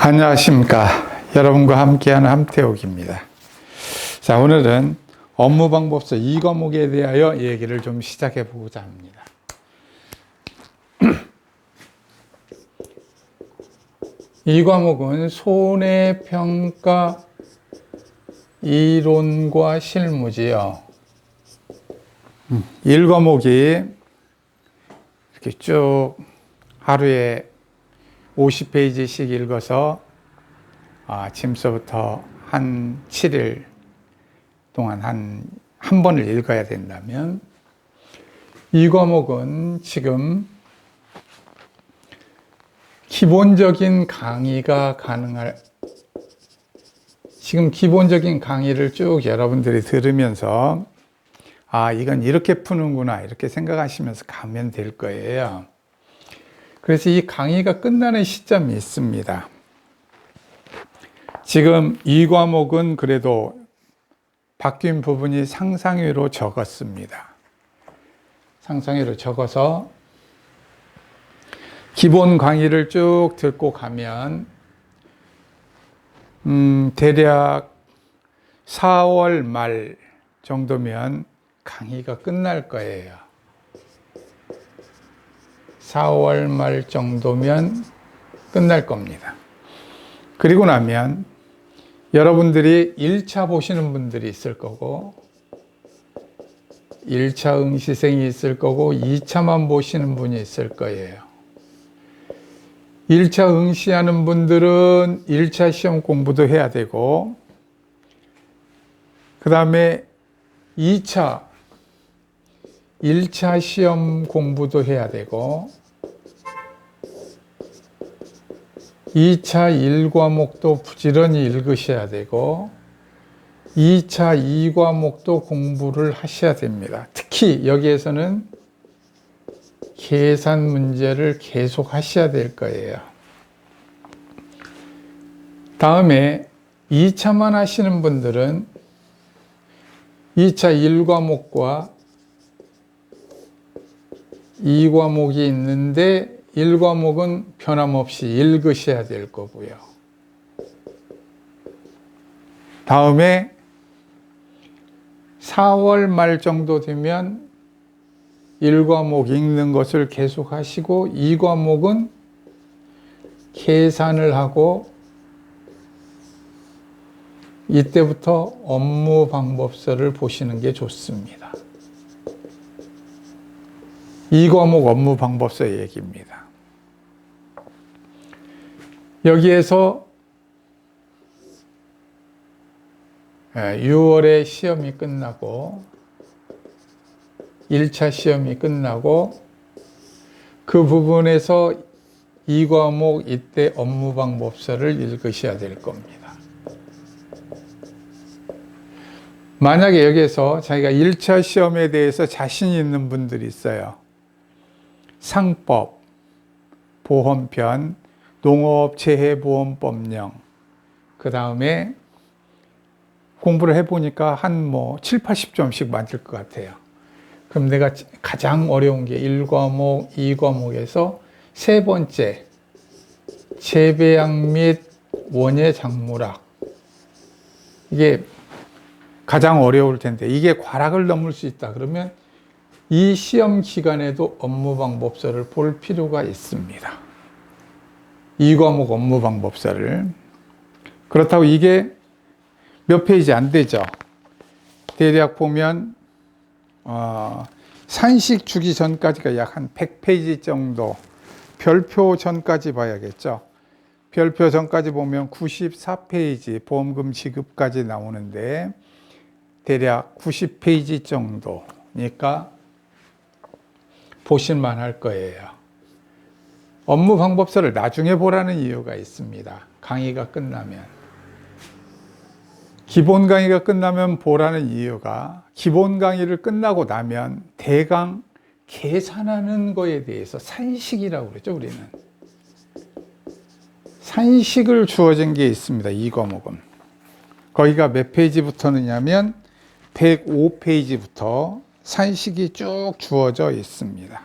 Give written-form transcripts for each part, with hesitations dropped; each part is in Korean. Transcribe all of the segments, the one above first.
안녕하십니까. 여러분과 함께하는 함태욱입니다. 자, 오늘은 업무방법서 2과목에 대하여 얘기를 좀 시작해 보고자 합니다. 이 과목은 손해평가 이론과 실무지요. 1과목이 이렇게 쭉 하루에 50페이지씩 읽어서 아침서부터 한 7일 동안 한 번을 읽어야 된다면, 이 과목은 지금 기본적인 강의가 지금 기본적인 강의를 쭉 여러분들이 들으면서 이건 이렇게 푸는구나 이렇게 생각하시면서 가면 될 거예요. 그래서 이 강의가 끝나는 시점이 있습니다. 지금 이 과목은 그래도 바뀐 부분이 상상위로 적었습니다. 상상위로 적어서 기본 강의를 쭉 듣고 가면 대략 4월 말 정도면 강의가 끝날 거예요. 4월 말 정도면 끝날 겁니다. 그리고 나면 여러분들이 1차 보시는 분들이 있을 거고, 1차 응시생이 있을 거고, 2차만 보시는 분이 있을 거예요. 1차 응시하는 분들은 1차 시험 공부도 해야 되고, 그 다음에 1차 시험 공부도 해야 되고, 2차 1과목도 부지런히 읽으셔야 되고, 2차 2과목도 공부를 하셔야 됩니다. 특히 여기에서는 계산 문제를 계속 하셔야 될 거예요. 다음에 2차만 하시는 분들은 2차 1과목과 2과목이 있는데 1과목은 변함없이 읽으셔야 될 거고요. 다음에 4월 말 정도 되면 1과목 읽는 것을 계속 하시고, 2과목은 계산을 하고, 이때부터 업무 방법서를 보시는 게 좋습니다. 2과목 업무 방법서 얘기입니다. 여기에서 6월에 시험이 끝나고 1차 시험이 끝나고 그 부분에서 2과목 이때 업무 방법서를 읽으셔야 될 겁니다. 만약에 여기에서 자기가 1차 시험에 대해서 자신 있는 분들이 있어요. 상법, 보험편, 농업재해보험법령, 그 다음에 공부를 해보니까 한 7, 80점씩 맞을 것 같아요. 그럼 내가 가장 어려운 게 1과목, 2과목에서 세 번째, 재배양 및 원예 작물학. 이게 가장 어려울 텐데, 이게 과락을 넘을 수 있다 그러면 이 시험 기간에도 업무 방법서를 볼 필요가 있습니다. 2과목 업무 방법서를. 그렇다고 이게 몇 페이지 안 되죠. 대략 보면 산식 주기 전까지가 약 한 100페이지 정도, 별표 전까지 봐야겠죠. 별표 전까지 보면 94페이지 보험금 지급까지 나오는데 대략 90페이지 정도니까 보실만 할 거예요. 업무 방법서를 나중에 보라는 이유가 있습니다. 강의가 끝나면. 기본 강의가 끝나면 보라는 이유가, 기본 강의를 끝나고 나면 대강 계산하는 거에 대해서 산식이라고 그랬죠, 우리는. 산식을 주어진 게 있습니다, 이 과목은. 거기가 몇 페이지부터 느냐면 105페이지부터 산식이 쭉 주어져 있습니다.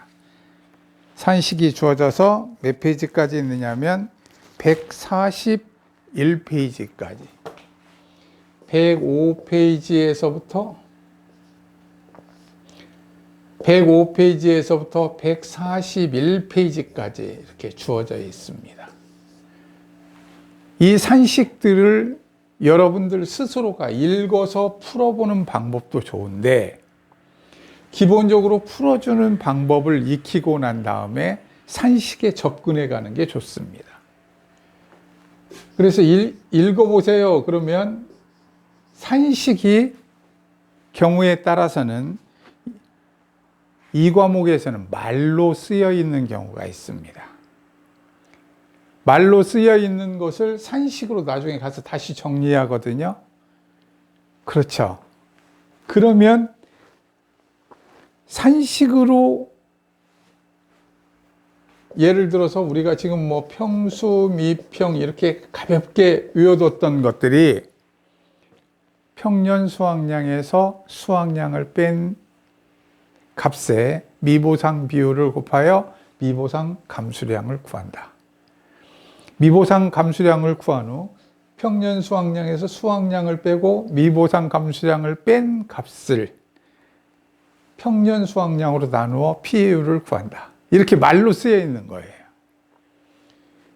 산식이 주어져서 몇 페이지까지 있느냐면 140 101페이지까지 105페이지에서부터 141페이지까지 이렇게 주어져 있습니다. 이 산식들을 여러분들 스스로가 읽어서 풀어보는 방법도 좋은데, 기본적으로 풀어주는 방법을 익히고 난 다음에 산식에 접근해 가는 게 좋습니다. 그래서 읽어보세요. 그러면 산식이 경우에 따라서는 이 과목에서는 말로 쓰여 있는 경우가 있습니다. 말로 쓰여 있는 것을 산식으로 나중에 가서 다시 정리하거든요. 그렇죠. 그러면 산식으로 예를 들어서 우리가 지금 뭐 평수, 미평 이렇게 가볍게 외워뒀던 것들이 평년 수확량에서 수확량을 뺀 값에 미보상 비율을 곱하여 미보상 감수량을 구한다. 미보상 감수량을 구한 후 평년 수확량에서 수확량을 빼고 미보상 감수량을 뺀 값을 평년 수확량으로 나누어 피해율을 구한다. 이렇게 말로 쓰여 있는 거예요.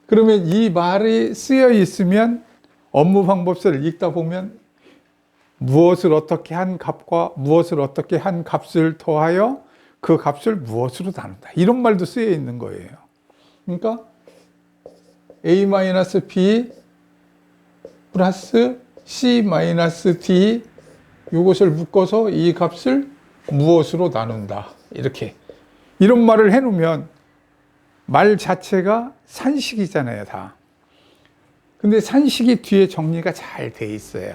그러면 이 말이 쓰여 있으면 업무 방법서를 읽다 보면 무엇을 어떻게 한 값과 무엇을 어떻게 한 값을 더하여 그 값을 무엇으로 나눈다. 이런 말도 쓰여 있는 거예요. 그러니까 A-B 플러스 C-D 이것을 묶어서 이 값을 무엇으로 나눈다. 이렇게. 이런 말을 해놓으면 말 자체가 산식이잖아요, 다. 근데 산식이 뒤에 정리가 잘 돼 있어요.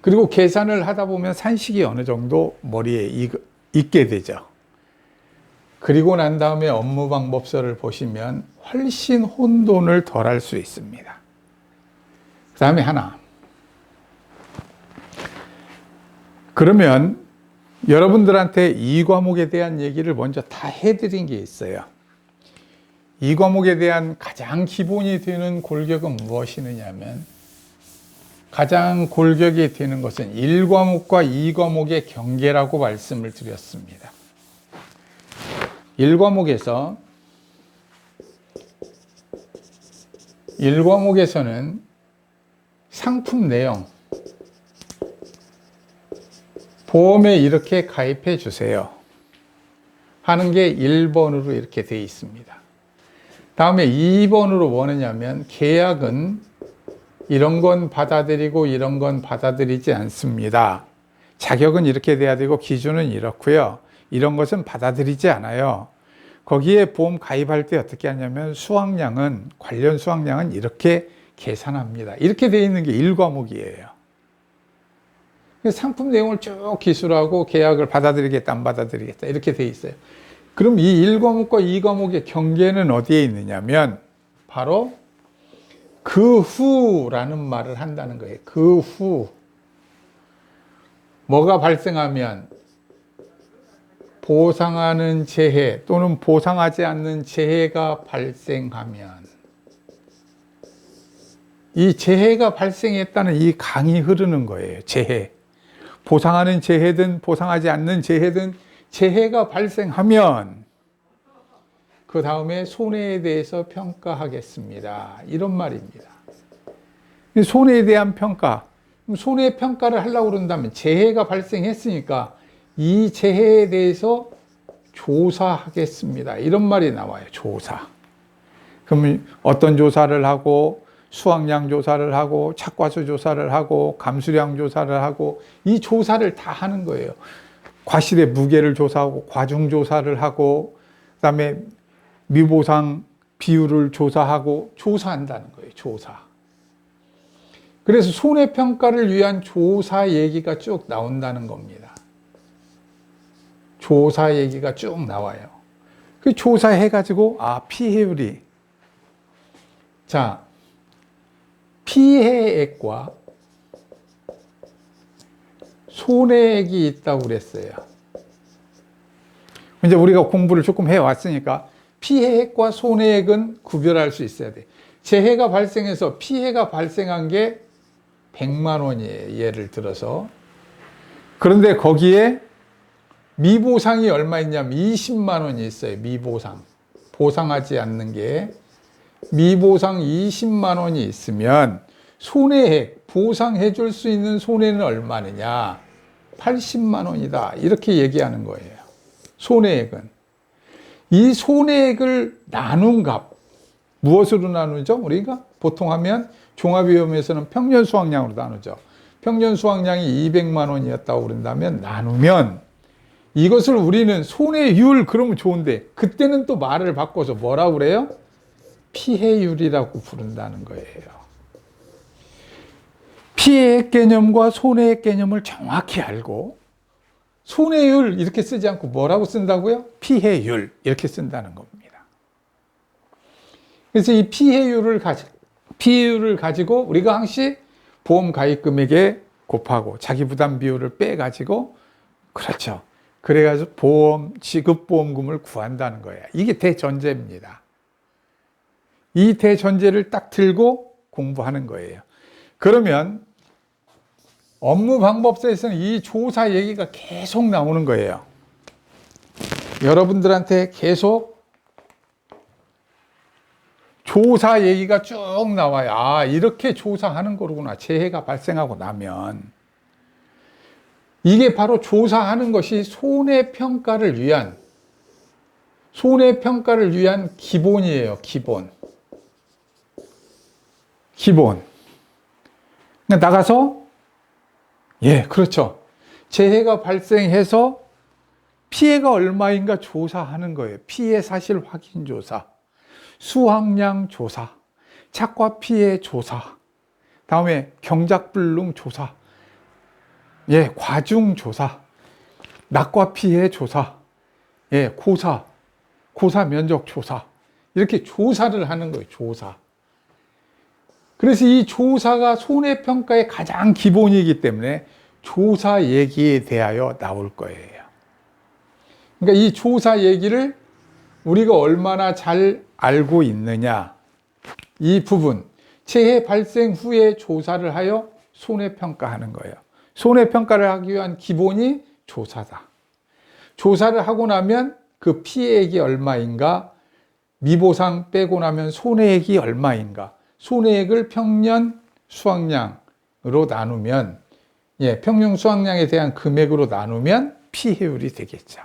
그리고 계산을 하다 보면 산식이 어느 정도 머리에 있게 되죠. 그리고 난 다음에 업무 방법서를 보시면 훨씬 혼돈을 덜 할 수 있습니다. 그 다음에 하나. 그러면 여러분들한테 이 과목에 대한 얘기를 먼저 다 해드린 게 있어요. 이 과목에 대한 가장 기본이 되는 골격은 무엇이냐면, 가장 골격이 되는 것은 1과목과 2과목의 경계라고 말씀을 드렸습니다. 1과목에서는 상품 내용, 보험에 이렇게 가입해 주세요 하는 게 1번으로 이렇게 되어 있습니다. 다음에 2번으로 뭐냐면, 계약은 이런 건 받아들이고 이런 건 받아들이지 않습니다. 자격은 이렇게 돼야 되고 기준은 이렇고요. 이런 것은 받아들이지 않아요. 거기에 보험 가입할 때 어떻게 하냐면 관련 수확량은 이렇게 계산합니다. 이렇게 되어 있는 게 1과목이에요. 상품 내용을 쭉 기술하고 계약을 받아들이겠다, 안 받아들이겠다 이렇게 되어 있어요. 그럼 이 1과목과 2과목의 경계는 어디에 있느냐면, 바로 그 후라는 말을 한다는 거예요. 그 후. 뭐가 발생하면, 보상하는 재해 또는 보상하지 않는 재해가 발생하면, 이 재해가 발생했다는 이 강이 흐르는 거예요. 재해. 보상하는 재해든 보상하지 않는 재해든 재해가 발생하면 그 다음에 손해에 대해서 평가하겠습니다. 이런 말입니다. 손해에 대한 평가. 손해 평가를 하려고 그런다면 재해가 발생했으니까 이 재해에 대해서 조사하겠습니다. 이런 말이 나와요. 조사. 그러면 어떤 조사를 하고, 수확량 조사를 하고, 착과수 조사를 하고, 감수량 조사를 하고, 이 조사를 다 하는 거예요. 과실의 무게를 조사하고, 과중 조사를 하고, 그다음에 미보상 비율을 조사하고, 조사한다는 거예요. 조사. 그래서 손해평가를 위한 조사 얘기가 쭉 나온다는 겁니다. 조사 얘기가 쭉 나와요. 그 조사해가지고, 피해율이. 자, 피해액과 손해액이 있다고 그랬어요. 이제 우리가 공부를 조금 해왔으니까 피해액과 손해액은 구별할 수 있어야 돼. 재해가 발생해서 피해가 발생한 게 100만 원이에요. 예를 들어서. 그런데 거기에 미보상이 얼마 있냐면 20만 원이 있어요. 미보상. 보상하지 않는 게 미보상 20만 원이 있으면 손해액, 보상해 줄 수 있는 손해는 얼마느냐? 80만 원이다. 이렇게 얘기하는 거예요. 손해액은. 이 손해액을 나눈 값. 무엇으로 나누죠? 우리가 보통 하면 종합위험에서는 평년 수확량으로 나누죠. 평년 수확량이 200만 원이었다고 그런다면 나누면 이것을 우리는 손해율 그러면 좋은데 그때는 또 말을 바꿔서 뭐라고 그래요? 피해율이라고 부른다는 거예요. 피해액 개념과 손해액 개념을 정확히 알고 손해율 이렇게 쓰지 않고 뭐라고 쓴다고요? 피해율 이렇게 쓴다는 겁니다. 그래서 이 피해율을 가지고 우리가 항시 보험 가입 금액에 곱하고 자기 부담 비율을 빼가지고 그렇죠. 그래가지고 보험, 지급보험금을 구한다는 거예요. 이게 대전제입니다. 이 대전제를 딱 들고 공부하는 거예요. 그러면 업무방법서에서는 이 조사 얘기가 계속 나오는 거예요. 여러분들한테 계속 조사 얘기가 쭉 나와요. 아, 이렇게 조사하는 거구나. 재해가 발생하고 나면. 이게 바로 조사하는 것이 손해평가를 위한 기본이에요. 기본. 그러니까 나가서 예, 그렇죠. 재해가 발생해서 피해가 얼마인가 조사하는 거예요. 피해 사실 확인 조사, 수확량 조사, 착과 피해 조사, 다음에 경작불능 조사, 예, 과중 조사, 낙과 피해 조사, 예, 고사 면적 조사, 이렇게 조사를 하는 거예요. 조사. 그래서 이 조사가 손해평가의 가장 기본이기 때문에 조사 얘기에 대하여 나올 거예요. 그러니까 이 조사 얘기를 우리가 얼마나 잘 알고 있느냐, 이 부분, 재해 발생 후에 조사를 하여 손해평가하는 거예요. 손해평가를 하기 위한 기본이 조사다. 조사를 하고 나면 그 피해액이 얼마인가, 미보상 빼고 나면 손해액이 얼마인가, 손해액을 평년 수확량으로 나누면, 예, 평년 수확량에 대한 금액으로 나누면 피해율이 되겠죠.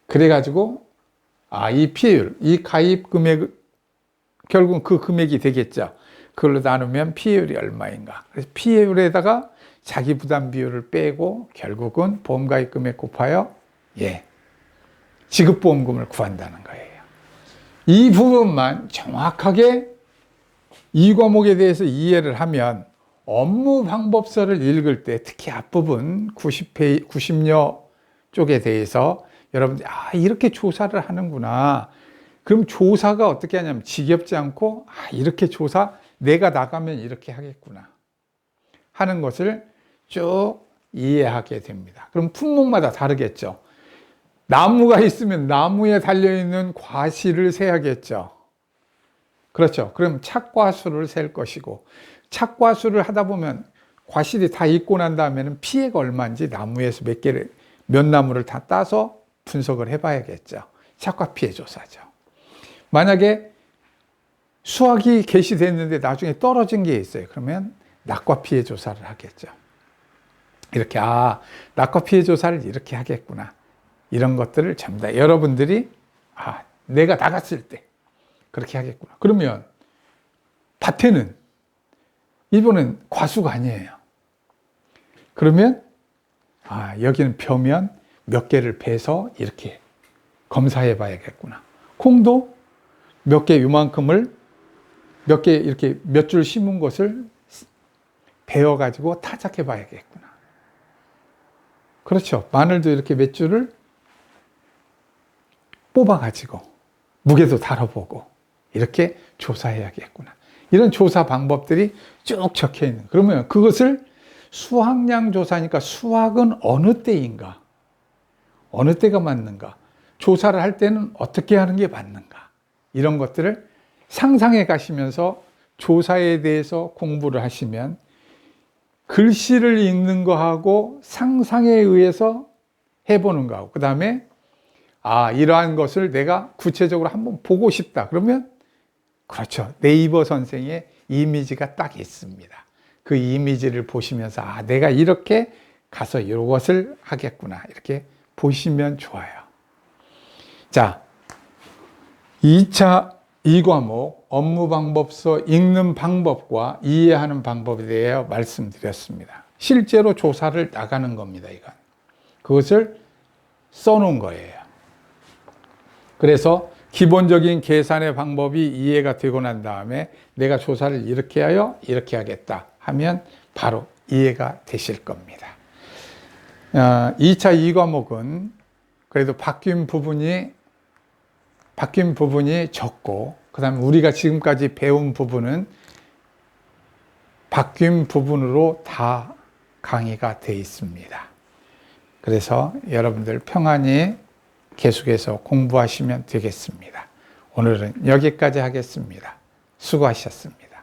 그래가지고, 이 피해율, 이 가입 금액, 결국은 그 금액이 되겠죠. 그걸로 나누면 피해율이 얼마인가. 그래서 피해율에다가 자기 부담 비율을 빼고 결국은 보험 가입 금액 곱하여, 예, 지급보험금을 구한다는 거예요. 이 부분만 정확하게 이 과목에 대해서 이해를 하면 업무 방법서를 읽을 때 특히 앞부분 90여 쪽에 대해서 여러분들이 이렇게 조사를 하는구나. 그럼 조사가 어떻게 하냐면 지겹지 않고 이렇게 조사 내가 나가면 이렇게 하겠구나 하는 것을 쭉 이해하게 됩니다. 그럼 품목마다 다르겠죠. 나무가 있으면 나무에 달려있는 과실을 세야겠죠. 그렇죠. 그럼 착과수를 셀 것이고, 착과수를 하다 보면 과실이 다 있고 난 다음에는 피해가 얼마인지 나무에서 몇 나무를 다 따서 분석을 해봐야겠죠. 착과 피해 조사죠. 만약에 수확이 개시됐는데 나중에 떨어진 게 있어요. 그러면 낙과 피해 조사를 하겠죠. 이렇게 낙과 피해 조사를 이렇게 하겠구나. 이런 것들을 전부 다 여러분들이 내가 나갔을 때 그렇게 하겠구나. 그러면 밭에는 이번엔 과수가 아니에요. 그러면 여기는 벼면 몇 개를 베서 이렇게 검사해 봐야겠구나. 콩도 몇 개 요만큼을 몇 개 이렇게 몇 줄 심은 것을 베어 가지고 타작해 봐야겠구나. 그렇죠. 마늘도 이렇게 몇 줄을 뽑아 가지고 무게도 다뤄보고 이렇게 조사해야겠구나. 이런 조사 방법들이 쭉 적혀 있는. 그러면 그것을 수확량 조사니까 수확은 어느 때인가? 어느 때가 맞는가? 조사를 할 때는 어떻게 하는 게 맞는가? 이런 것들을 상상해 가시면서 조사에 대해서 공부를 하시면 글씨를 읽는 거하고 상상에 의해서 해보는 거하고, 그 다음에 이러한 것을 내가 구체적으로 한번 보고 싶다. 그러면 그렇죠. 네이버 선생의 이미지가 딱 있습니다. 그 이미지를 보시면서 내가 이렇게 가서 이것을 하겠구나. 이렇게 보시면 좋아요. 자, 2차 2과목 업무방법서 읽는 방법과 이해하는 방법에 대해 말씀드렸습니다. 실제로 조사를 나가는 겁니다. 이건. 그것을 써놓은 거예요. 그래서 기본적인 계산의 방법이 이해가 되고 난 다음에 내가 조사를 이렇게 하여 이렇게 하겠다 하면 바로 이해가 되실 겁니다. 2차 2과목은 그래도 바뀐 부분이 적고, 그 다음에 우리가 지금까지 배운 부분은 바뀐 부분으로 다 강의가 되어 있습니다. 그래서 여러분들 평안히 계속해서 공부하시면 되겠습니다. 오늘은 여기까지 하겠습니다. 수고하셨습니다.